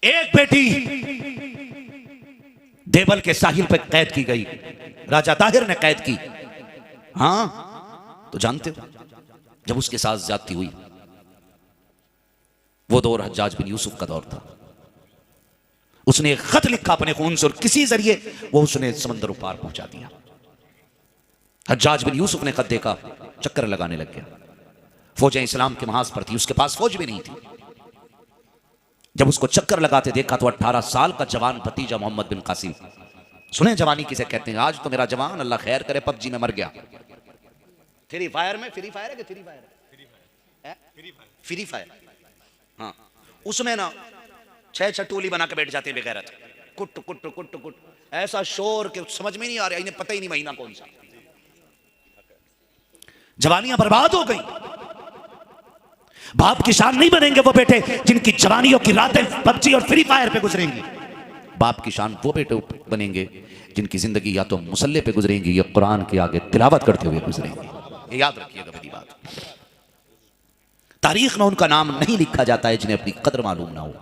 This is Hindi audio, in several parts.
एक बेटी देवल के साहिल पर कैद की गई, राजा ताहिर ने कैद की। हां तो जानते हो जब उसके साथ ज्यादती हुई, वो दौर हज्जाज बिन यूसुफ का दौर था। उसने एक खत लिखा अपने खून से और किसी जरिए वो उसने समंदर पार पहुंचा दिया। हज्जाज बिन यूसुफ ने खत देखा, चक्कर लगाने लग गया। फौजें इस्लाम के महाज पर थी, उसके पास फौज भी नहीं थी। जब उसको चक्कर लगाते देखा तो 18 साल का जवान भतीजा मोहम्मद बिन कासिम, सुने जवानी किसे कहते हैं, आज तो मेरा जवान अल्लाह खैर करे पबजी में मर गया। फ्री फायर में, फ्री फायर है कि फ्री फायर है, फ्री फायर, हाँ उसमें ना 6 टोली बना के बैठ जाते हैं बेगैरत, कुट कुट कुट कुट, ऐसा शोर कि समझ में नहीं आ रहा, इन्हें पता ही नहीं महीना कौन सा। जवानियां बर्बाद हो गई। बाप की शान नहीं बनेंगे वो बेटे जिनकी जवानियों की रातें पबजी और फ्री फायर पे गुजरेंगी। बाप की शान वो बेटे बनेंगे जिनकी जिंदगी या तो मुसल्ले पे गुजरेंगी या कुरान के आगे तिलावत करते हुए गुजरेंगी। ये याद रखिएगा मेरी बात। तारीख में उनका नाम नहीं लिखा जाता है जिन्हें अपनी कदर मालूम ना हो।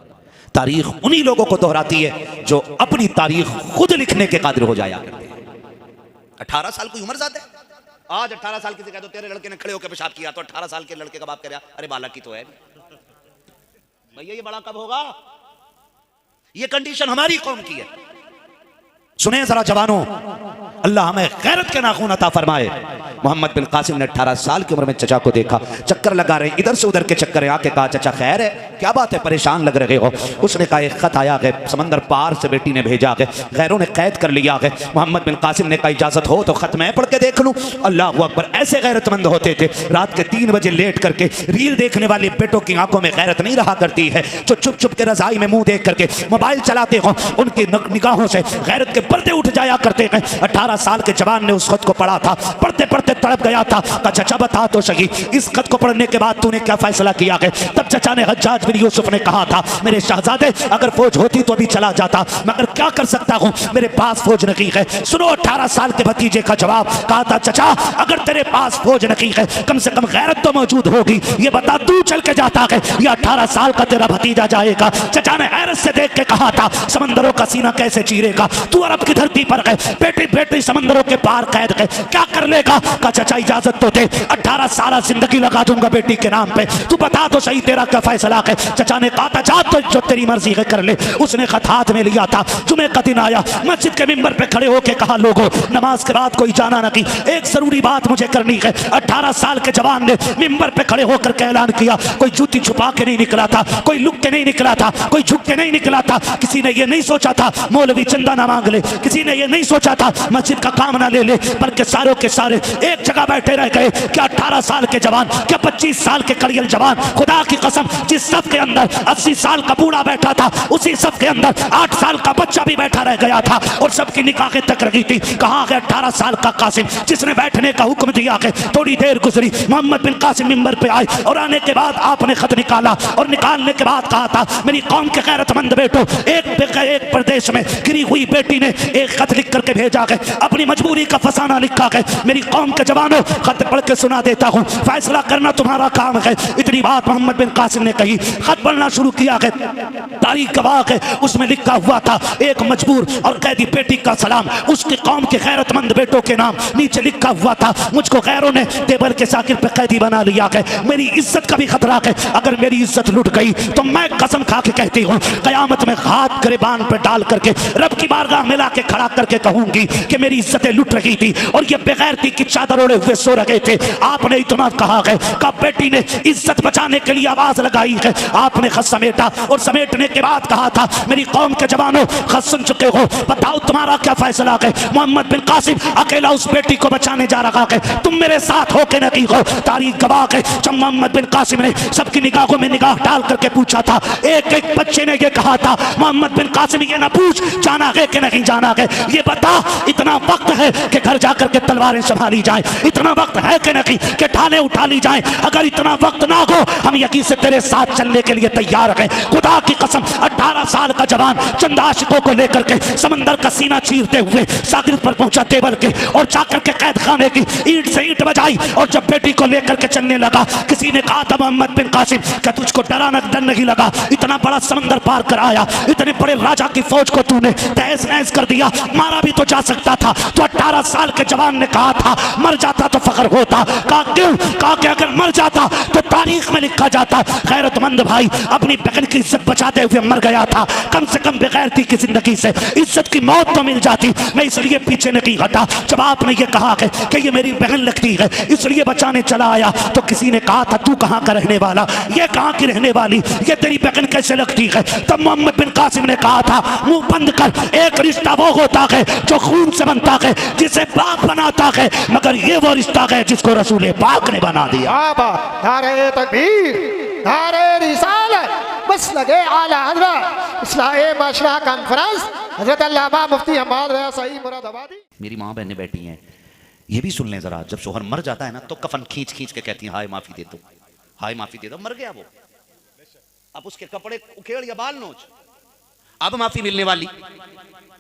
तारीख उन्हीं लोगों को दोहराती है जो अपनी तारीख खुद लिखने के कादिर हो जाया करते हैं। 18 साल की उम्र ज्यादा है। आज 18 साल किसी कह दो तेरे लड़के ने खड़े होकर पेशाब किया तो 18 साल के लड़के का बाप कह रहा अरे बालक की तो है भैया, ये बड़ा कब होगा? ये कंडीशन हमारी कौम की है। सुने जरा जवानों, अल्लाह हमें गैरत के नाखून अता फरमाए। मोहम्मद बिन कासिम ने 18 साल की उम्र में चचा को देखा, चक्कर लगा रहे, इधर से उधर के चक्कर है, आके कहा चचा खैर है, क्या बात है, परेशान लग रहे हो? उसने कहा एक खत आया है, समंदर पार से बेटी ने भेजा है, गैरों ने कैद कर लिया है। मोहम्मद बिन कासिम ने कहा इजाजत हो तो खत मैं पढ़ के देख लूं। अल्लाह अकबर, ऐसे गैरतमंद होते थे, रात के 3 बजे लेट करके रील देखने वाले बेटों की आंखों में गैरत नहीं रहा करती है, जो चुप चुप के रजाई में मुंह देख करके मोबाइल चलाते हो, उनकी निगाहों से गैरत के पर्दे उठ जाया करते हैं। 18 साल के जवान ने उस खत को पढ़ा था, पढ़ते पढ़ते तड़प गया था। कहा चचा बता तो सही, इस खत को पढ़ने के बाद तूने क्या फैसला किया है? तब चचा ने हज्जाज बिन यूसुफ ने कहा था मेरे शहजादे अगर फौज होती तो अभी चला जाता, मगर क्या कर सकता हूं, मेरे पास फौज नहीं है। सुनो 18 साल के भतीजे का जवाब, कहा था चचा अगर तेरे पास फौज नहीं है कम से कम गैरत तो मौजूद होगी, ये बता तू चल के जाता है या 18 साल का तेरा भतीजा जाएगा? चचा ने हैरत से देख के कहा था समंदरों का सीना कैसे चीरेगा, तू अरब की धरती पर है, बेटी बेटी समंदरों के पार कैद है, क्या कर लेगा? का चचा इजाजत तो दे, 18 साल जिंदगी लगा दूंगा बेटी के नाम पे, तू बता तो सही तेरा क्या फैसला है? चचा ने कहा था जा तो जो तेरी मर्जी है कर ले। उसने खत हाथ में लिया था, जुमे का दिन आया, मस्जिद के मिंबर पे खड़े होके कहा लोगों नमाज के बाद कोई जाना ना की, एक जरूरी बात मुझे करनी है। 18 साल के जवान ने मिंबर पे खड़े होकर ऐलान किया, कोई जूती छुपा के नहीं निकला था, कोई लुक के नहीं निकला था, कोई झुक के नहीं निकला था, किसी ने ये नहीं सोचा था मौलवी चंदा ना मांग ले, किसी ने ये नहीं सोचा था मस्जिद का काम ना ले ले, बल्कि सारों के सारे एक जगह बैठे रह गए। क्या 18 साल के जवान, क्या 25 साल के कड़ियल जवान, खुदा की कसम जिस सब के अंदर 80 साल का बूढ़ा बैठा था उसी सब के अंदर 8 साल का बच्चा भी बैठा रह गया था और सबकी निकाहें तक रही थी। कहाँ गया 18 साल का कासिम जिसने बैठने का हुक्म दिया है? थोड़ी देर गुजरी, मोहम्मद बिन कासिम मिंबर पे आए और आने के बाद आपने खत निकाला और निकालने के बाद कहा था मेरी कौम के गैरतमंद बेटो, एक प्रदेश में गिरी हुई बेटी ने एक खत लिख करके भेजा है, अपनी मजबूरी का फसाना लिखा है। मेरी कौम के जवानों खत पढ़ के सुना देता हूँ, फैसला करना तुम्हारा काम है। इतनी बात मोहम्मद बिन कासिम ने कही, खत पढ़ना शुरू किया है। तारीख गवाह है, उसमें लिखा हुआ था एक मजबूर और कैदी बेटी का सलाम उसकी कौम के गैरतमंद बेटों के नाम। नीचे लिखा हुआ था मुझको गैरों ने टेबल के साकिर पे कैदी बना लिया है, मेरी इज्जत का भी खतरा है, अगर मेरी इज्जत लुट गई तो मैं कसम खा के कहती हूँ कयामत में हाथ गिरबान पे डाल करके रब की बारगाह मिला के खड़ा करके कहूंगी कि मेरी इज्जतें लुट रही थी और ये बेगैरती की चादर ओढ़े हुए सो रहे थे। आपने इतना कहा है कि बेटी ने इज्जत बचाने के लिए आवाज लगाई है, आपने खत समेटा और समेटने के बाद कहा था मेरी कौम के जवानों खत सुन चुके हो, बताओ तुम्हारा क्या फैसला है? मोहम्मद बिन कासिम अकेला उस बेटी को बचाने जा रहा है, तुम मेरे साथ हो के नहीं हो। तारीख गवाह है जब मोहम्मद बिन कासिम ने सबकी निगाहों में निगाह डाल करके पूछा था, एक एक बच्चे ने यह कहा था मोहम्मद बिन कासिम ये ना पूछ जाना है कि नहीं जाना है, ये बता इतना वक्त है कि घर जाकर के तलवारें संभाली जाए, इतना वक्त है कि नहीं कि ढालें उठा ली जाए? अगर इतना वक्त ना हो हम यकीन से तेरे साथ चलने के लिए तैयार हैं। खुदा की कसम 18 साल का जवान चंद आशिकों को लेकर के समंदर का सीना चीरते हुए सागिर पर पहुंचा टेबल के और जाकर के कैद खाने की ईंट से ईंट बजाई, और जब बेटी को लेकर के चलने लगा किसी ने कहा था मोहम्मद बिन कासिम क्या तुझको डर नहीं लगा? इतना बड़ा समंदर पार कर आया, इतने बड़े राजा की फौज को तूने तहस नहस कर दिया, मारा भी तो जा सकता था। तो 18 साल के जवान ने कहा था मर जाता तो फख्र होता। कहा क्यों? कहा कि अगर मर जाता तो तारीख में लिखा जाता गैरतमंद भाई अपनी बहन की इज्जत बचाते हुए मर गया था, कम से कम बेगैरती की जिंदगी से इज्जत की मौत तो मिल जाती। मैं इसलिए पीछे नहीं हटा। जब आपने ये कहा है कि ये मेरी बहन लगती है इसलिए बचाने चला आया, तो किसी ने कहा था तू कहाँ का रहने वाला, ये कहाँ की रहने वाली, ये तेरी बहन कैसे लगती है? तब मोहम्मद बिन कासिम ने कहा था मुंह बंद कर, एक रिश्ता वो होता है जो खून से बनता है, जिसे बाप बनाता है, मगर ये वो रिश्ता है जिसको रसूल पाक ने बना दिया। नारे तकबीर, नारे रिसालत, बस लगे आला हज़रत इस्लाहे माशरा कॉन्फ्रेंस हज़रत अल्लामा मुफ्ती हमाद रज़ा सईद मुरादाबादी। मेरी माँ बहनें बैठी हैं, ये भी सुन लें जरा, जब शोहर मर जाता है ना तो कफन खींच खींच के कहती हैं हाय माफी दे दो, हाय माफी दे दो। मर गया वो, अब उसके कपड़े उखेड़ या बाल नोच, अब माफी मिलने वाली?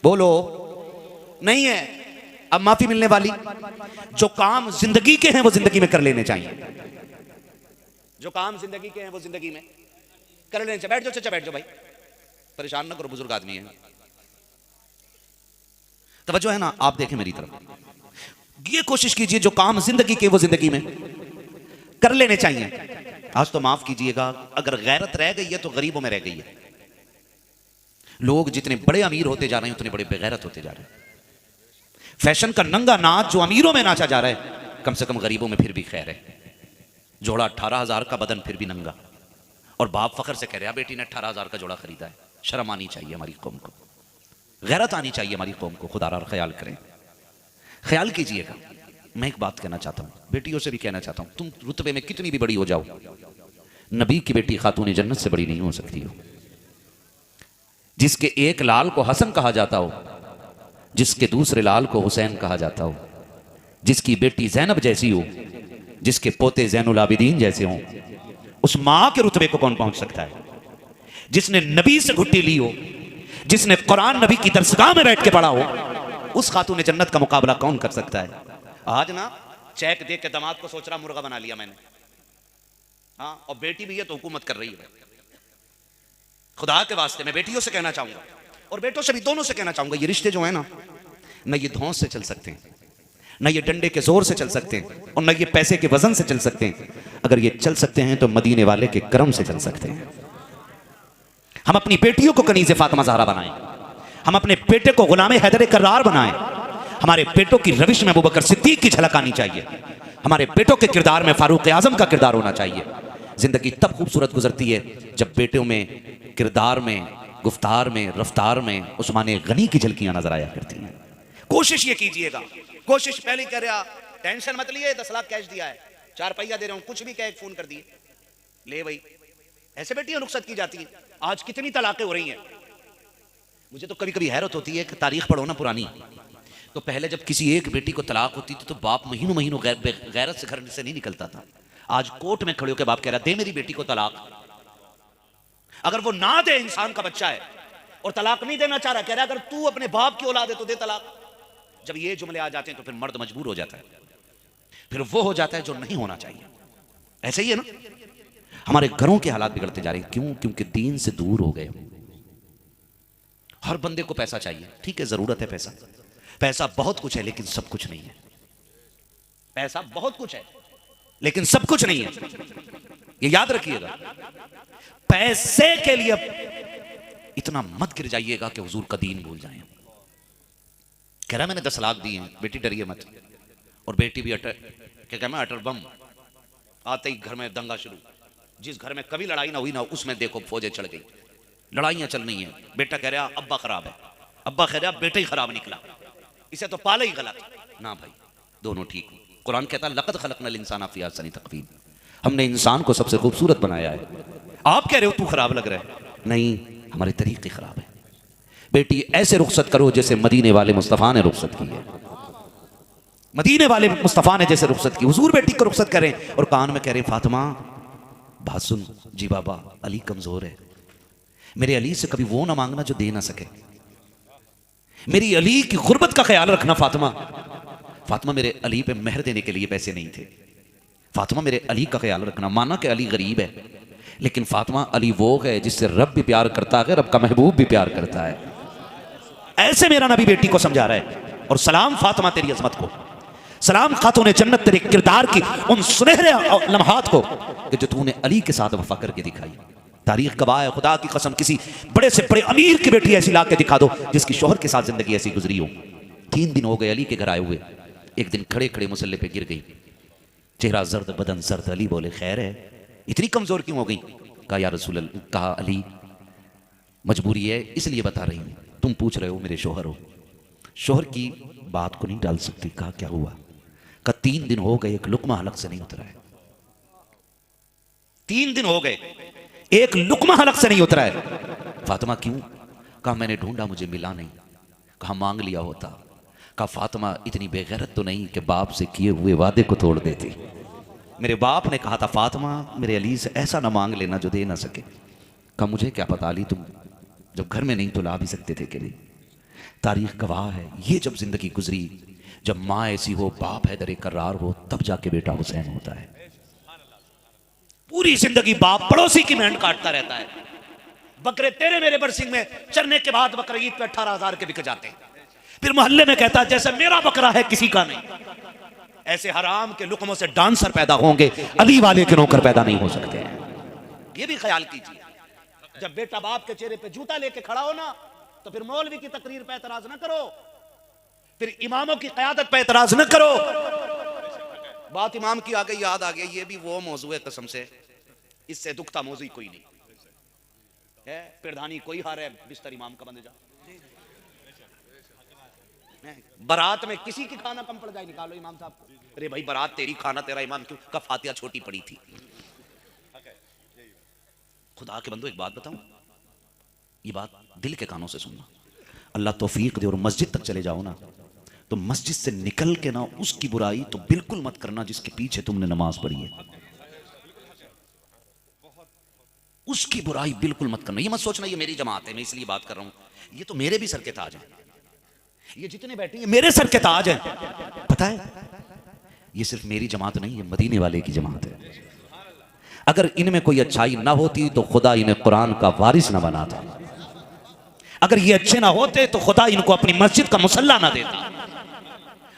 बोलो नहीं है। अब माफी मिलने वाली? जो काम जिंदगी के हैं वो जिंदगी में कर लेने चाहिए, जो काम जिंदगी के हैं वो जिंदगी में कर लेने चाहिए। बैठ जाओ चाचा, बैठ जाओ भाई, परेशान ना करो, बुजुर्ग आदमी है। तवज्जो है ना? आप देखें मेरी तरफ, ये कोशिश कीजिए जो काम जिंदगी के वो जिंदगी में कर लेने चाहिए। आज तो माफ कीजिएगा अगर गैरत रह गई है तो गरीबों में रह गई है। लोग जितने बड़े अमीर होते जा रहे हैं उतने बड़े बेगैरत होते जा रहे हैं। फैशन का नंगा नाच जो अमीरों में नाचा जा रहा है, कम से कम गरीबों में फिर भी खैर है। जोड़ा 18,000 का, बदन फिर भी नंगा, और बाप फखर से कह रहा बेटी ने 18,000 का जोड़ा खरीदा है। शर्म आनी चाहिए हमारी कौम को, गैरत आनी चाहिए हमारी कौम को। खुदा ख्याल करें, ख्याल कीजिएगा। मैं एक बात कहना चाहता हूँ, बेटियों से भी कहना चाहता हूँ, तुम रुतबे में कितनी भी बड़ी हो जाओ, नबी की बेटी खातून जन्नत से बड़ी नहीं हो सकती हो। जिसके एक लाल को हसन कहा जाता हो, जिसके दूसरे लाल को हुसैन कहा जाता हो, जिसकी बेटी जैनब जैसी हो, जिसके पोते जैनुल आबिदीन जैसे हों, उस मां के रुतबे को कौन पहुंच सकता है? जिसने नबी से घुट्टी ली हो, जिसने कुरान नबी की दरसगाह में बैठ के पढ़ा हो, उस खातून जन्नत का मुकाबला कौन कर सकता है? आज ना चेक देख के दामाद को सोच रहा मुर्गा बना लिया मैंने, हाँ, और बेटी भी है तो हुकूमत कर रही है। खुदा के वास्ते मैं बेटियों से कहना चाहूंगा और बेटों से भी, दोनों से कहना चाहूंगा, ये रिश्ते जो है ना, न ये धौंस से चल सकते हैं, न ये डंडे के जोर से चल सकते हैं, और न ये पैसे के वजन से चल सकते हैं। अगर ये चल सकते हैं तो मदीने वाले के करम से चल सकते हैं। हम अपनी बेटियों को कनीज़े फातिमा ज़हरा बनाएं, हम अपने बेटे को गुलामे हैदर कर्रार बनाएं। हमारे बेटों की रविश में अबू बकर सिद्दीक की झलक आनी चाहिए, हमारे बेटों के किरदार में फारूक आजम का किरदार होना चाहिए। जिंदगी तब खूबसूरत गुजरती है जब बेटों में, किरदार में, गुफ्तार में, रफ्तार में उस्मान गनी की झलकियां नजर आया करती हैं। कोशिश ये कीजिएगा, कोशिश पहले कर रहा, टेंशन मत लिए, 10 लाख कैश दिया है, 4 पहिया दे रहा हूं, कुछ भी कहे फोन कर दिए, ले भाई। ऐसे बेटियां रुखसत की जाती हैं। आज कितनी तलाकें हो रही हैं। मुझे तो कभी कभी हैरत होती है कि तारीख पढ़ो ना पुरानी, तो पहले जब किसी एक बेटी को तलाक होती थी तो बाप महीनों महीनों गैरत से घर से नहीं निकलता था। आज कोर्ट में खड़े होकर बाप कह रहा दे मेरी बेटी को तलाक। अगर वो ना दे, इंसान का बच्चा है और तलाक नहीं देना चाह रहा, कह रहा अगर तू अपने बाप की औलाद है तो दे तलाक। जब ये जुमले आ जाते हैं तो फिर मर्द मजबूर हो जाता है, फिर वो हो जाता है जो नहीं होना चाहिए। ऐसे ही है ना, हमारे घरों के हालात बिगड़ते जा रहे हैं। क्यों? क्योंकि दीन से दूर हो गए। हर बंदे को पैसा चाहिए, ठीक है, जरूरत है पैसा, पैसा बहुत कुछ है लेकिन सब कुछ नहीं है। पैसा बहुत कुछ है लेकिन सब कुछ नहीं है, ये याद रखिएगा। पैसे के लिए इतना मत गिर जाइएगा कि हुजूर का दीन भूल जाएं। कह रहा मैंने 10 लाख दिए हैं, बेटी डरिए मत। और बेटी भी अटर बम, आते ही घर में दंगा शुरू। जिस घर में कभी लड़ाई ना हुई ना, उसमें देखो फौजें चढ़ गई, लड़ाइयां चल रही हैं। बेटा कह रहा अब्बा खराब है, अब्बा कह रहा बेटा ही खराब निकला, इसे तो पाला ही गलत ना। भाई दोनों ठीक। कुरान कहता है लक़द खलक़नल इंसान फ़ी अहसनि तक़वीम, हमने इंसान को सबसे खूबसूरत बनाया है। आप कह रहे हो तू खराब लग रहा है, नहीं, हमारे तरीके खराब है। बेटी ऐसे रुखसत करो जैसे मदीने वाले मुस्तफ़ा ने रुखसत की है। मदीने वाले मुस्तफ़ा ने जैसे रुखसत की, हुजूर बेटी को रुखसत करें और कान में कह रहे फातिमा बात सुन, जी बाबा अली कमजोर है, मेरे अली से कभी वो ना मांगना जो दे ना सके, मेरी अली की गुर्बत का ख्याल रखना फातिमा। फातिमा मेरे अली पे मेहर देने के लिए पैसे नहीं थे, फातिमा मेरे अली का ख्याल रखना। माना कि अली गरीब है, लेकिन फातिमा अली वो है जिससे रब भी प्यार करता है, रब का महबूब भी प्यार करता है। ऐसे मेरा नबी बेटी को समझा रहा है। और सलाम फातिमा तेरी अजमत को, सलाम खातून जन्नत तेरे किरदार की उन सुनहरे लम्हात को कि जो तूने अली के साथ वफा करके दिखाई। तारीख गवाह है, खुदा की कसम किसी बड़े से बड़े अमीर की बेटी ऐसी ला के दिखा दो जिसकी शोहर के साथ जिंदगी ऐसी गुजरी हो। 3 दिन हो गए अली के घर आए हुए, एक दिन खड़े खड़े मुसल्ले पे गिर गई, चेहरा जर्द बदन सर्द। अली बोले खैर है, इतनी कमजोर क्यों हो गई? कहा या रसूल अल्लाह, कहा अली मजबूरी है इसलिए बता रही हूं, तुम पूछ रहे हो मेरे शोहर हो, शोहर की बात को नहीं डाल सकती। कहा क्या हुआ? कहा 3 दिन हो गए एक लुकमा हलक से नहीं उतरा है, 3 दिन हो गए एक लुकमा हलक से नहीं उतरा है। फातिमा क्यों? कहा मैंने ढूंढा मुझे मिला नहीं। कहा मांग लिया होता। कहा फातिमा इतनी बेगैरत तो नहीं कि बाप से किए हुए वादे को तोड़ देती। मेरे बाप ने कहा था फातिमा मेरे अली से ऐसा ना मांग लेना जो दे ना सके। कहा मुझे क्या पता अली, तुम जब घर में नहीं तो ला भी सकते थे कि नहीं। तारीख गवाह है, ये जब जिंदगी गुजरी, जब माँ ऐसी हो, बाप है दरे करार हो, तब जाके बेटा हुसैन होता है। पूरी जिंदगी बाप पड़ोसी की मेंढ काटता रहता है, बकरे तेरे मेरे बरसिंग में चरने के बाद बकरा ईद पे 18,000 के बिक जाते हैं। फिर मोहल्ले में कहता है जैसे मेरा बकरा है किसी का नहीं। ऐसे हराम के लुकमों से डांसर पैदा होंगे, अली वाले के नौकर पैदा नहीं हो सकते हैं। ये भी ख्याल कीजिए, जब बेटा बाप के चेहरे पे जूता लेके खड़ा हो ना, तो फिर मौलवी की तकरीर पे एतराज ना करो, फिर इमामों की क़यादत पे एतराज ना करो। बात इमाम की आ गई, याद आ गई, ये भी वो मौजू है कसम से, इससे दुखता मौजू कोई नहीं है। पिरधानी कोई हार है, बिस्तर इमाम का बंद जा। बारात में किसी की खाना कम पड़ जाए, निकालो इमाम साहब को। अरे भाई बारात तेरी, खाना तेरा, इमाम क्यों? का फातिहा छोटी पड़ी थी। खुदा के बंदो एक बात बताऊं, ये बात दिल के कानों से सुनना, अल्लाह तौफीक दे और मस्जिद तक चले जाओ ना, तो मस्जिद से निकल के ना उसकी बुराई तो बिल्कुल मत करना जिसके पीछे तुमने नमाज पढ़ी है, उसकी बुराई बिल्कुल मत करना। ये मत सोचना ये मेरी जमात है मैं इसलिए बात कर रहा हूं, ये तो मेरे भी सर के ताज हैं, ये जितने बैठे ये मेरे सर के ताज हैं। पता है ये सिर्फ मेरी जमात नहीं है, मदीने वाले की जमात है। अगर इनमें कोई अच्छाई ना होती तो खुदा इन्हें कुरान का वारिस ना बनाता, अगर ये अच्छे ना होते तो खुदा इनको अपनी मस्जिद का मुसल्ला ना देता,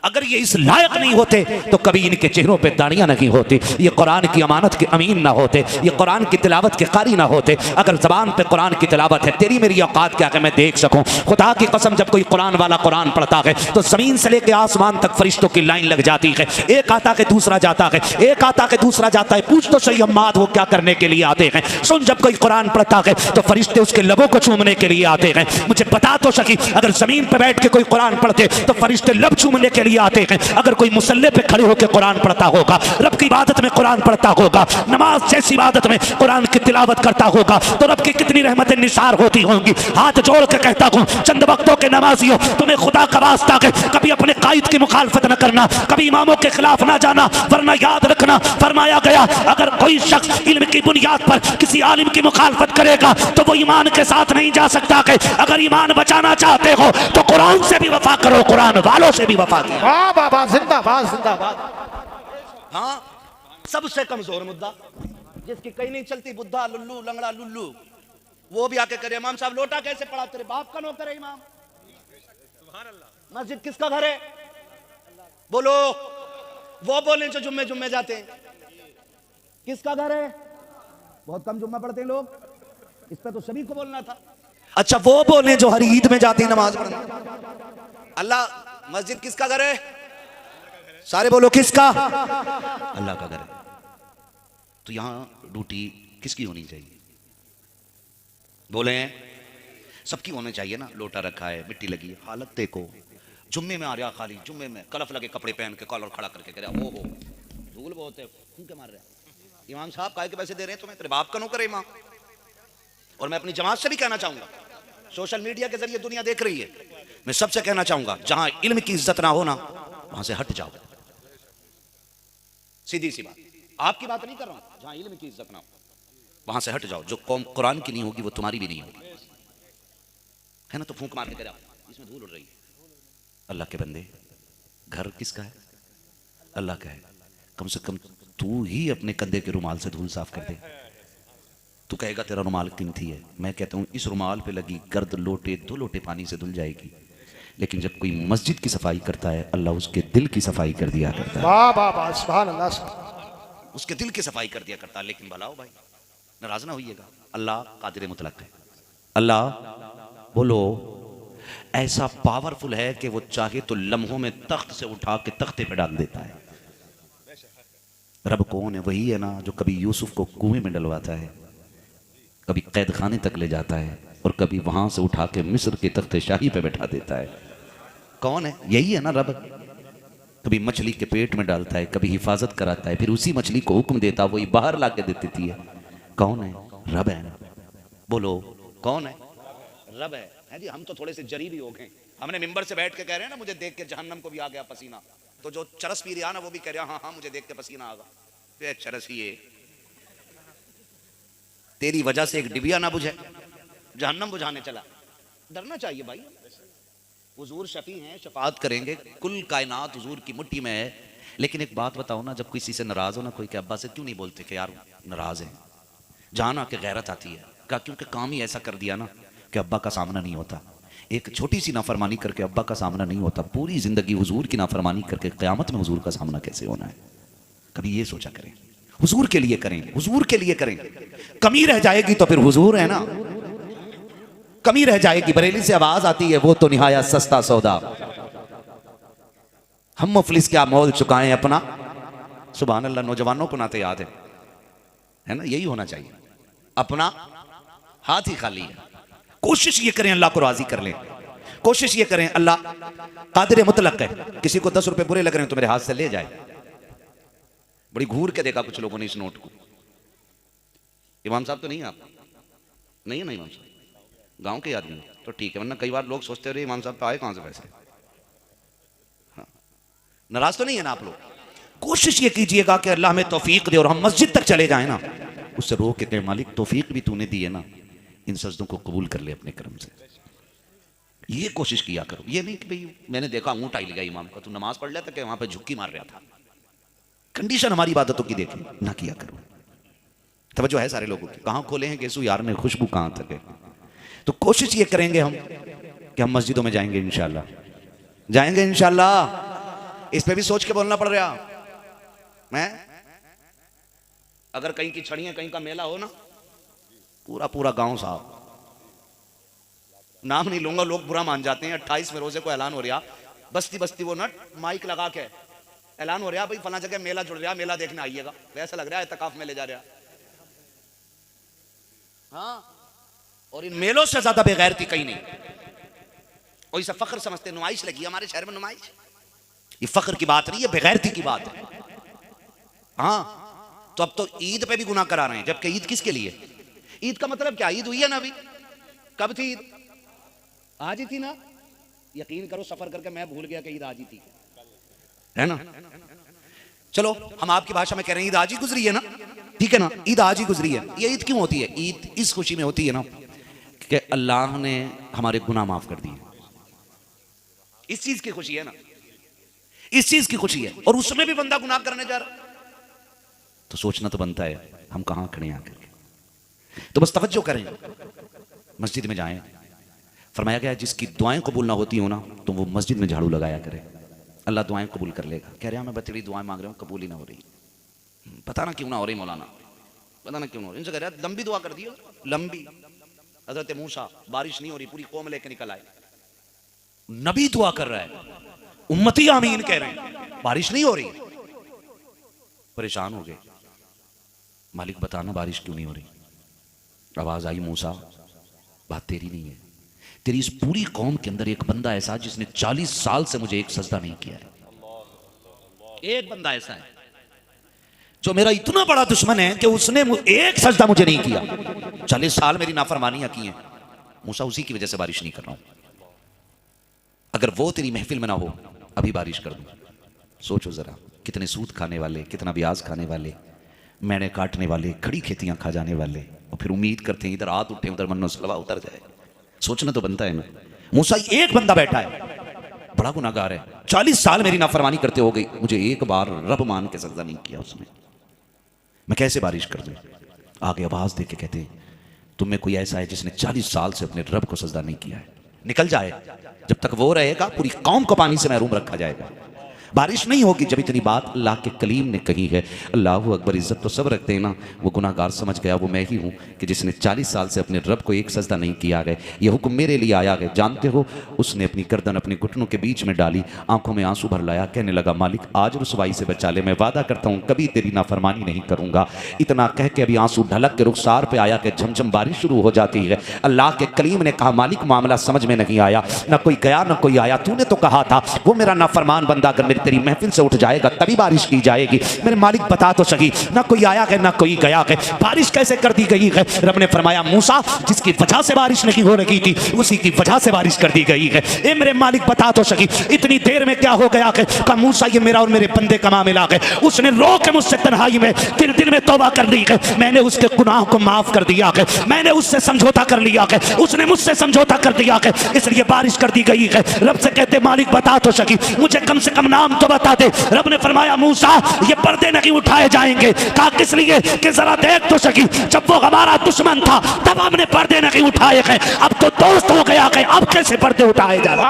अगर ये इस लायक नहीं होते तो कभी इनके चेहरों पे दाढ़ियां नहीं होती, ये कुरान की अमानत के अमीन ना होते, ये कुरान की तिलावत के कारी ना होते। अगर जबान पे कुरान की तिलावत है, तेरी मेरी औकात क्या है मैं देख सकूं। खुदा की कसम जब कोई कुरान वाला कुरान पढ़ता है तो जमीन से लेकर आसमान तक फरिश्तों की लाइन लग जाती है, एक आता है दूसरा जाता है, एक आता है दूसरा जाता है। पूछ तो सही अम्माद वो क्या करने के लिए आते हैं। सुन जब कोई कुरान पढ़ता है तो फरिश्ते उसके लबों को चूमने के लिए आते हैं। मुझे बता तो सकी अगर जमीन पे बैठ के कोई कुरान पढ़ते तो फरिश्ते लब चूमने के लिए आते हैं। अगर कोई मुसल्ले पे खड़े होकर कुरान पढ़ता होगा, रब की इबादत में कुरान पढ़ता होगा, नमाज जैसी इबादत में कुरान की तिलावत करता होगा, तो रब की कितनी रहमतें निसार होती होंगी। हाथ जोड़ के कहता हूं चंद वक्तों के नमाजियों, तुम्हें खुदा का वास्ता है कभी अपने कायद की मुखालफत न करना, कभी इमामों के खिलाफ ना जाना, वरना याद रखना फरमाया गया अगर कोई शख्स इल्म की बुनियाद पर किसी आलिम की मुखालफत करेगा तो वो ईमान के साथ नहीं जा सकता। अगर ईमान बचाना चाहते हो तो कुरान से भी वफा करो, कुरान वालों से भी वफा करो। वाह बाबा, जिंदाबाद जिंदाबाद। हाँ सबसे कमजोर मुद्दा जिसकी कहीं नहीं चलती, बुद्धा लुल्लू लंगड़ा लुल्लू, वो भी आके करे इमाम साहब लोटा कैसे पड़ा, तेरे बाप का नौकर है इमाम। मस्जिद किसका घर है बोलो, वो बोले जो जुम्मे जुम्मे जाते हैं। किसका घर है? बहुत कम जुम्मा पढ़ते हैं लोग, इस पे तो सभी को बोलना था। अच्छा वो बोले जो हर ईद में जाते हैं नमाज पढ़ने। अल्लाह मस्जिद किसका घर है? सारे बोलो किसका? अल्लाह का घर है। तो यहां ड्यूटी किसकी होनी चाहिए? बोले सबकी होनी चाहिए ना। लोटा रखा है, मिट्टी लगी है, हालत देखो, जुम्मे में आ रहा खाली, जुम्मे में कलफ लगे कपड़े पहन के कॉलर खड़ा करके कह रहा ओ हो धूल बहुत है, क्यों क्या मार रहा है? इमाम साहब काय के पैसे दे रहे हैं तुम्हें? तेरे बाप का नौकर है इमाम। और मैं अपनी जमात से भी कहना चाहूंगा सोशल मीडिया के जरिए दुनिया देख रही है। मैं सबसे कहना चाहूंगा, जहां इल्म की इज्जत ना हो ना, वहां से हट जाओ। सीधी सी बात, आपकी बात नहीं कर रहा हूं, जहां इल्म की इज्जत ना हो वहां से हट जाओ। जो कौम कुरान की नहीं होगी वो तुम्हारी भी नहीं होगी, है ना। तो फूंक मार के कह रहा इसमें धूल उड़ रही है। अल्लाह के बंदे, घर किसका है? अल्लाह का है। कम से कम तू ही अपने कंधे के रुमाल से धूल साफ कर दे। तू कहेगा तेरा रुमाल कीमती है, मैं कहता हूँ इस रुमाल पे लगी गर्द लोटे 2 लोटे पानी से धुल जाएगी। लेकिन जब कोई मस्जिद की सफाई करता है, अल्लाह उसके दिल की सफाई कर दिया करता है। वाह वाह वाह, सुभान अल्लाह। उसके दिल की सफाई कर दिया करता है। लेकिन भलाओ भाई, नाराज ना होइएगा, अल्लाह कादिर मुतलक है। अल्लाह बोलो ऐसा पावरफुल है कि वो चाहे तो लम्हों में तख्त से उठा के तख्ते पे डाल देता है। रब कौन है? वही है ना जो कभी यूसुफ को कुएं में डलवाता है, कभी कैद खाने तक ले जाता है, और कभी वहां से उठा के मिस्र के तख्ते शाही पे बैठा देता है। कौन है? यही है ना रब। कभी मछली के पेट में डालता है, कभी हिफाजत कराता है, फिर उसी मछली को हुक्म देता, वही बाहर ला के दे देती है। कौन है? रब है ना। बोलो कौन है? रब है जी। हम तो थोड़े से जरी भी हो गए, हमने मिंबर से बैठ के कह रहे हैं ना, मुझे देख के जहन्नम को भी आ गया पसीना। तो जो चरस पी रहा ना वो भी कह रहा हाँ हाँ मुझे देख के पसीना आ गया। चरस ही है, तेरी वजह से एक डिबिया ना बुझे, जहन्नम बुझाने चला। डरना चाहिए भाई। हुजूर शफी हैं, शफाअत करेंगे, कुल कायनात हुजूर की मुट्ठी में है। लेकिन एक बात बताओ ना, जब किसी से नाराज हो ना कोई, के अब्बा से क्यों नहीं बोलते कि यार नाराज है? जान आके गैरत आती है। क्या? क्योंकि काम ही ऐसा कर दिया ना कि अब्बा का सामना नहीं होता। एक छोटी सी नाफरमानी करके अब्बा का सामना नहीं होता, पूरी जिंदगी हुजूर की नाफरमानी करके क़यामत में हुजूर का सामना कैसे होना है? कभी ये सोचा करें। हुजूर के लिए करें, हुजूर के लिए करें। कमी रह जाएगी तो फिर हुजूर है ना, कमी रह जाएगी। बरेली से आवाज आती है, वो तो निहाया सस्ता सौदा, हम मुफलिस क्या मोल चुकाएं अपना। सुभान अल्लाह। नौजवानों को नाते याद है ना, यही होना चाहिए। अपना हाथ ही खाली है। कोशिश ये करें अल्लाह को राजी कर लें। कोशिश ये करें, अल्लाह कादिर मुतलक है। किसी को 10 रुपए बुरे लग रहे हैं तो मेरे हाथ से ले जाए। बड़ी घूर के देखा कुछ लोगों ने इस नोट को। इमाम साहब तो नहीं है, आप नहीं है ना इमाम साहब, गांव के आदमी तो ठीक है, वरना कई बार लोग सोचते रहे इमाम साहब पे आए कहां से पैसे। हाँ, नाराज तो नहीं है ना आप लोग? कोशिश ये कीजिएगा कि अल्लाह हमें तौफीक दे और हम मस्जिद तक चले जाए ना, उससे रो के कहे मालिक तौफीक भी तूने दी है ना, इन सजदों को कबूल कर ले अपने कर्म से। ये कोशिश किया करो। ये नहीं कि भाई मैंने देखा ऊँट आई लगा इमाम का, तू नमाज पढ़ लेता कि वहां पर झुक्की मार रहा था। कंडीशन हमारी इबादतों की देखें ना, किया करो। तवज्जो है सारे लोगों की। कहाँ खोले हैं गेसू यार ने, खुशबू कहाँ तक है। तो कोशिश ये करेंगे हम कि हम मस्जिदों में जाएंगे इंशाल्लाह, जाएंगे इंशाल्लाह। इस पे भी सोच के बोलना पड़ रहा है। अगर कहीं की छड़ियां, कहीं का मेला हो ना, पूरा पूरा गांव साहब, नाम नहीं लूंगा, लोग बुरा मान जाते हैं। 28 में रोजे को ऐलान हो रहा, बस्ती बस्ती वो नट माइक लगा के ऐलान हो रहा भाई फला जगह मेला जुड़ रहा, मेला देखने आइएगा। वैसा लग रहा है इत्तेकाफ में ले जा रहा। हाँ, और इन मेलों से ज्यादा बेगैरती कहीं नहीं। और इसे फख्र समझते, नुमाइश लगी हमारे शहर में नुमाइश। ये फख्र की बात नहीं है, बेगैरती की बात है। हाँ, तो अब तो ईद पे भी गुनाह करा रहे हैं, जबकि ईद किसके लिए? ईद का मतलब क्या? ईद हुई है ना अभी? कब थी ईद? आज ही थी ना। यकीन करो सफर करके मैं भूल गया कि ईद आज ही थी, है ना। चलो हम आपकी भाषा में कह रहे हैं ईद आज ही गुजरी है ना, ठीक है ना, ईद आज ही गुजरी है। ये ईद क्यों होती है? ईद इस खुशी में होती है ना कि अल्लाह ने हमारे गुनाह माफ कर दिए। इस चीज की खुशी है ना, इस चीज की खुशी है। और उसमें भी बंदा गुनाह करने जा रहा, तो सोचना तो बनता है हम कहां खड़े हैं आकर। तो बस तवज्जो करें, मस्जिद में जाएं। फरमाया गया जिसकी दुआएं कबूल ना होती हो ना, तो वो मस्जिद में झाड़ू लगाया करे, अल्लाह दुआएं कबूल कर लेगा। कह रहे हैं मैं बतड़ी दुआएं मांग रहा हूँ, कबूल ही ना हो रही। पता ना क्यों ना हो रही मौलाना, पता ना क्यों ना हो रही। इनसे कह रहा है लंबी दुआ कर दियो, लंबी। हजरत मूसा, बारिश नहीं हो रही, पूरी कौम लेके निकल आए। नबी दुआ कर रहा है, उम्मती आमीन कह रहे हैं, बारिश नहीं हो रही। परेशान हो गए, मालिक बताना बारिश क्यों नहीं हो रही। आवाज आई, मूसा बात तेरी नहीं है, तेरी इस पूरी कौम के अंदर एक बंदा ऐसा जिसने 40 साल से मुझे एक सजदा नहीं किया है। एक बंदा ऐसा है जो मेरा इतना बड़ा दुश्मन है कि उसने एक सजदा मुझे नहीं किया। 40 साल मेरी नाफरमानियां की हैं, मूसा उसी की वजह से बारिश नहीं कर रहा हूं, अगर वो तेरी महफिल में ना हो अभी बारिश कर दूं। सोचो जरा, कितने सूद खाने वाले, कितना ब्याज खाने वाले, मैंने काटने वाले, खड़ी खेतियां खा जाने वाले, और फिर उम्मीद करते हैं इधर हाथ उठे उधर मन्नो सलवा उतर जाए। सोचना तो बनता है ना। मूसा एक बंदा बैठा है, बड़ा गुनाहगार है, 40 साल मेरी नाफरमानी करते हो गई, मुझे एक बार रब मान के सजदा नहीं किया उसने, मैं कैसे बारिश कर दूं। आगे आवाज दे के कहते हैं तुम में कोई ऐसा है जिसने 40 साल से अपने रब को सजदा नहीं किया है, निकल जाए। जब तक वो रहेगा पूरी कौम को पानी से महरूम रखा जाएगा। बारिश नहीं होगी। जब इतनी बात अल्लाह के कलीम ने कही है, अल्लाह अकबर, इज्जत तो सब रखते हैं ना। वो गुनाहगार समझ गया वो मैं ही हूँ कि जिसने 40 साल से अपने रब को एक सजदा नहीं किया है। ये हुक्म मेरे लिए आया है, जानते हो। उसने अपनी गर्दन अपने घुटनों के बीच में डाली, आंखों में आंसू भर लाया, कहने लगा मालिक आज रुसवाई से बचा ले, मैं वादा करता हूँ कभी तेरी नाफरमानी नहीं करूँगा। इतना कह के अभी आंसू ढलक के रुखसार पे आया कि झमझम बारिश शुरू हो जाती है। अल्लाह के कलीम ने कहा मालिक मामला समझ में नहीं आया, ना कोई गया ना कोई आया, तूने तो कहा था वो मेरा नाफरमान बंदा अगर मेरी तेरी महफिल से उठ जाएगा तभी बारिश की जाएगी। मेरे मालिक बता तो सही, ना कोई आया है ना कोई गया है, बारिश कैसे कर दी गई है। रब ने फरमाया मूसा जिसकी वजह से बारिश नहीं हो रही थी उसी की वजह से बारिश कर दी गई है। ए मेरे मालिक बता तो सही, इतनी देर में क्या हो गया है। कहा मूसा ये मेरा और मेरे बंदे का मामला है, उसने रो के मुझसे तन्हाई में दिल में तौबा कर ली है, मैंने उसके गुनाह को माफ कर दिया है, मैंने उससे समझौता कर लिया है, उसने मुझसे समझौता कर दिया है, इसलिए बारिश कर दी गई है। रब से कहते मालिक बता तो सही, मुझे कम से कम नाम तो बता दे। रब ने फरमाया मूसा ये पर्दे नहीं उठाए जाएंगे। कहा किस लिए कि जरा देख तो सकी, जब वो हमारा दुश्मन था तब हमने पर्दे नहीं उठाए हैं, अब तो दोस्त हो गया है, अब कैसे पर्दे उठाए जा रहे।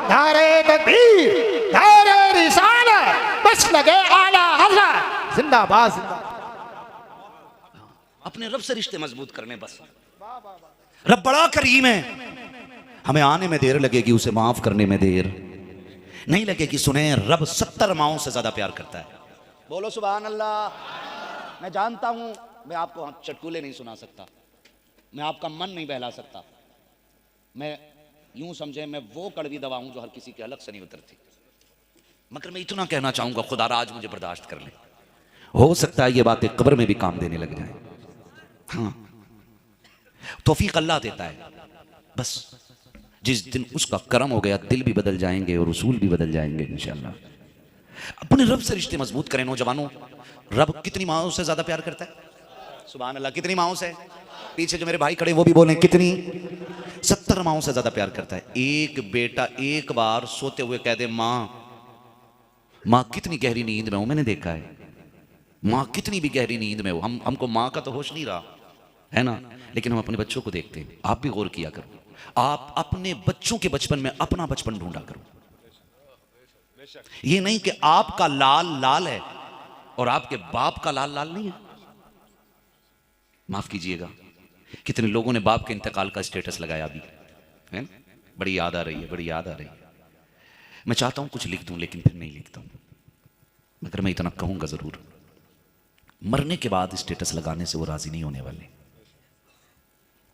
नारे तकबीर, नारे रिसालत, बस लगे आला हज़रत, जिंदाबाद जिंदाबाद। अपने रब से रिश्ते मजबूत करने बस। रब बड़ा करीम है, हमें आने में देर लगेगी, उसे माफ करने में देर नहीं लगेगी। सुने रब 70 माओं से ज्यादा प्यार करता है। बोलो सुभान अल्लाह। मैं जानता हूं मैं आपको चटकुले नहीं सुना सकता, मैं आपका मन नहीं बहला सकता, मैं यूं समझे मैं वो कड़वी दवा हूं जो हर किसी के अलग से नहीं उतरती, मगर मैं इतना कहना चाहूंगा खुदा आज मुझे बर्दाश्त कर ले। हो सकता है ये बातें कब्र में भी काम देने लग जाए। हाँ, तौफीक अल्लाह देता है। बस जिस दिन उसका करम हो गया दिल भी बदल जाएंगे और उसूल भी बदल जाएंगे इंशाअल्लाह। अपने रब से रिश्ते मजबूत करें नौजवानों। रब कितनी माओं से ज्यादा प्यार करता है? सुभान अल्लाह। कितनी माओं से? पीछे जो मेरे भाई खड़े वो भी बोलें कितनी? 70 माओं से ज्यादा प्यार करता है। एक बेटा एक बार सोते हुए कह दे माँ, माँ कितनी गहरी नींद में हूं, मैंने देखा है माँ कितनी भी गहरी नींद में हो। हमको माँ का तो होश नहीं रहा है ना, लेकिन हम अपने बच्चों को देखते हैं। आप भी गौर किया करो, आप अपने बच्चों के बचपन में अपना बचपन ढूंढा करो। ये नहीं कि आपका लाल लाल है और आपके बाप का लाल लाल नहीं है। माफ कीजिएगा, कितने लोगों ने बाप के इंतकाल का स्टेटस लगाया अभी है ना? बड़ी याद आ रही है, बड़ी याद आ रही है। मैं चाहता हूं कुछ लिख दूं लेकिन फिर नहीं लिखता हूं, मगर मैं इतना कहूंगा जरूर, मरने के बाद स्टेटस लगाने से वो राजी नहीं होने वाले।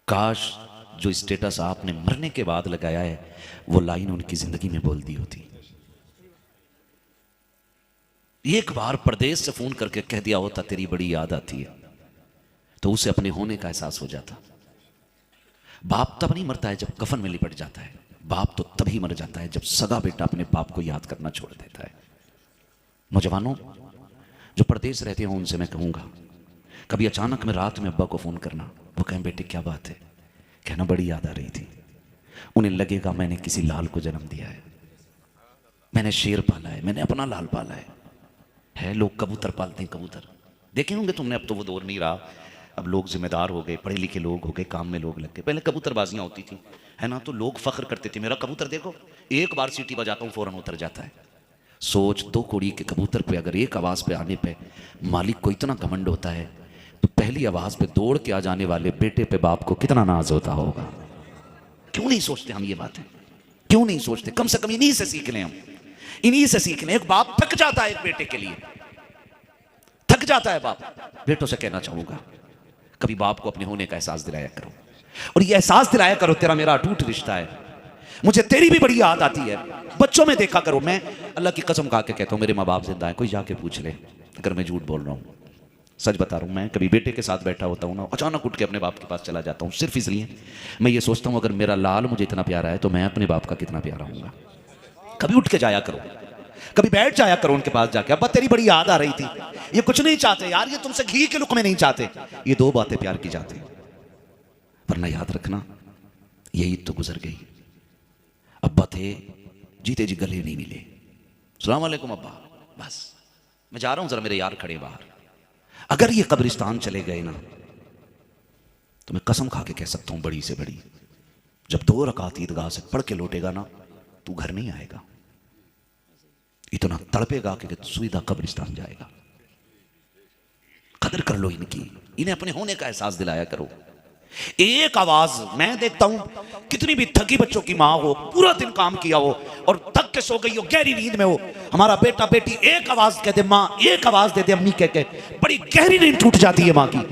काश जो स्टेटस आपने मरने के बाद लगाया है वो लाइन उनकी जिंदगी में बोल दी होती। एक बार परदेश से फोन करके कह दिया होता तेरी बड़ी याद आती है, तो उसे अपने होने का एहसास हो जाता। बाप तब नहीं मरता है जब कफन में लिपट जाता है, बाप तो तभी मर जाता है जब सगा बेटा अपने बाप को याद करना छोड़ देता है। नौजवानों जो परदेश रहते हो उनसे मैं कहूंगा, कभी अचानक में रात में अब्बा को फोन करना, वो कहें बेटे क्या बात है, कहना बड़ी याद आ रही थी। उन्हें लगेगा मैंने किसी लाल को जन्म दिया है, मैंने शेर पाला है, मैंने अपना लाल पाला है। लोग कबूतर पालते हैं, कबूतर देखे होंगे तुमने, अब तो वो दौर नहीं रहा, अब लोग जिम्मेदार हो गए, पढ़े लिखे लोग हो गए, काम में लोग लग गए। पहले कबूतरबाजियां होती थी है ना, तो लोग फख्र करते थे मेरा कबूतर देखो, एक बार सीटी बजाता हूँ फौरन उतर जाता है। सोच, 2 कौड़ी के कबूतर पे अगर एक आवाज पे आने पे मालिक को इतना घमंड होता है, तो पहली आवाज पे दौड़ के आ जाने वाले बेटे पे बाप को कितना नाज होता होगा। क्यों नहीं सोचते हम ये बातें, क्यों नहीं सोचते? कम से कम इन्हीं से सीख लें, हम इन्हीं से सीख लें। एक बाप थक जाता है एक बेटे के लिए, थक जाता है बाप। बेटों से कहना चाहूंगा कभी बाप को अपने होने का एहसास दिलाया करो, और ये एहसास दिलाया करो तेरा मेरा अटूट रिश्ता है, मुझे तेरी भी बड़ी याद आती है। बच्चों में देखा करो, मैं अल्लाह की कसम खा के कहता हूं मेरे माँ बाप जिंदा है, कोई जाके पूछ ले अगर मैं झूठ बोल रहा हूं, सच बता रहा हूँ, मैं कभी बेटे के साथ बैठा होता हूँ ना, अचानक उठ के अपने बाप के पास चला जाता हूँ, सिर्फ इसलिए मैं ये सोचता हूँ अगर मेरा लाल मुझे इतना प्यारा है तो मैं अपने बाप का कितना प्यारा हूँगा। कभी उठ के जाया करो, कभी बैठ जाया करो उनके पास जाके, अब्बा तेरी बड़ी याद आ रही थी, ये कुछ नहीं चाहते यार, ये तुमसे घी के लुकमे नहीं चाहते, ये दो बातें प्यार की जाती, वरना याद रखना यही तो गुजर गई। अब्बा थे, जीते जी गले नहीं मिले, अस्सलाम वालेकुम अब्बा, बस मैं जा रहा हूं, जरा मेरे यार खड़े बाहर। अगर ये कब्रिस्तान चले गए ना तो मैं कसम खा के कह सकता हूं बड़ी से बड़ी, जब 2 रकात ईदगाह से पढ़ के लौटेगा ना तू घर नहीं आएगा, इतना तड़पेगा कि सीधा कब्रिस्तान जाएगा। कदर कर लो इनकी, इन्हें अपने होने का एहसास दिलाया करो। एक आवाज, मैं देखता हूं कितनी भी थकी बच्चों की माँ हो, पूरा दिन काम किया हो और थक के सो गई हो, गहरी नींद में हो, हमारा बेटा बेटी एक आवाज कह दे माँ, एक आवाज दे दे अम्मी कह के, बड़ी गहरी नींद टूट जाती है माँ की।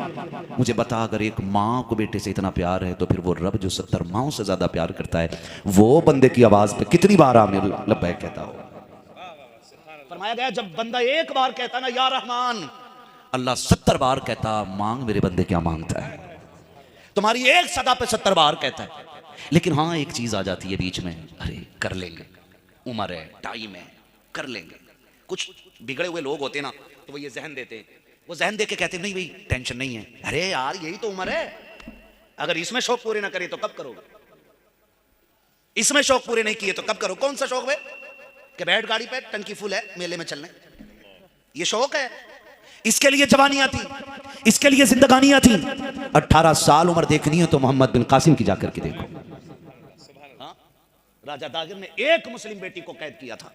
मुझे बता, अगर एक माँ को बेटे से इतना प्यार है तो फिर वो रब जो 70 माँओं से ज्यादा प्यार करता है, वो बंदे की आवाज पे कितनी बार आमिर लब्बैक कहता हो। फरमाया गया जब बंदा एक बार कहता ना या रहमान, अल्लाह 70 बार कहता मांग मेरे बंदे क्या मांगता है। तुम्हारी एक सदा पे 70 बार कहता है, लेकिन हाँ एक चीज आ जाती है बीच में, अरे कर लेंगे, उम्र है, टाइम है, कर लेंगे। कुछ बिगड़े हुए लोग होते ना तो वो ये जहन देते, वो जहन दे के कहते नहीं भाई टेंशन नहीं है, अरे यार यही तो उम्र है, अगर इसमें शौक पूरे ना करे तो कब करोगे, इसमें शौक पूरे नहीं किए तो कब करो। कौन सा शौक है कि बैठ गाड़ी पे टंकी फुल है मेले में चलने, ये शौक है। इसके लिए जवानियां थी, इसके लिए जिंदगानियां थी। 18 साल उम्र देखनी है तो मोहम्मद बिन कासिम की जाकर के देखो। हाँ? राजा दागिर ने एक मुस्लिम बेटी को कैद किया था,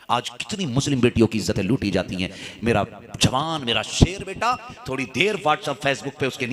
आज कितनी मुस्लिम बेटियों की इज्जतें लूटी जाती हैं। मेरा जवान, मेरा शेर बेटा थोड़ी देर व्हाट्सएप फेसबुक पे उसके